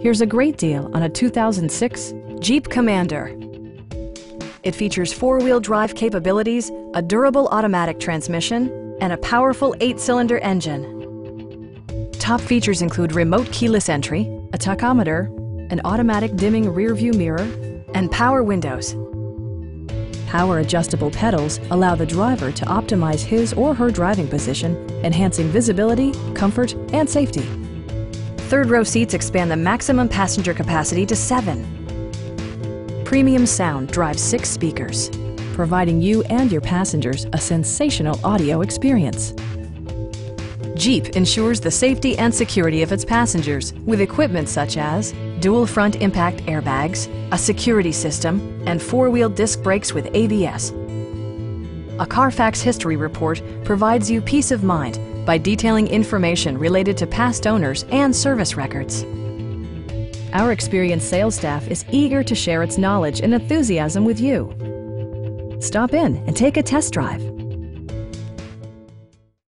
Here's a great deal on a 2006 Jeep Commander. It features four-wheel drive capabilities, a durable automatic transmission, and a powerful 8-cylinder engine. Top features include remote keyless entry, a tachometer, an automatic dimming rear-view mirror, and power windows. Power adjustable pedals allow the driver to optimize his or her driving position, enhancing visibility, comfort, and safety. Third-row seats expand the maximum passenger capacity to 7. Premium sound drives 6 speakers, providing you and your passengers a sensational audio experience. Jeep ensures the safety and security of its passengers with equipment such as dual front impact airbags, a security system, and 4-wheel disc brakes with ABS. A Carfax history report provides you peace of mind by detailing information related to past owners and service records. Our experienced sales staff is eager to share its knowledge and enthusiasm with you. Stop in and take a test drive.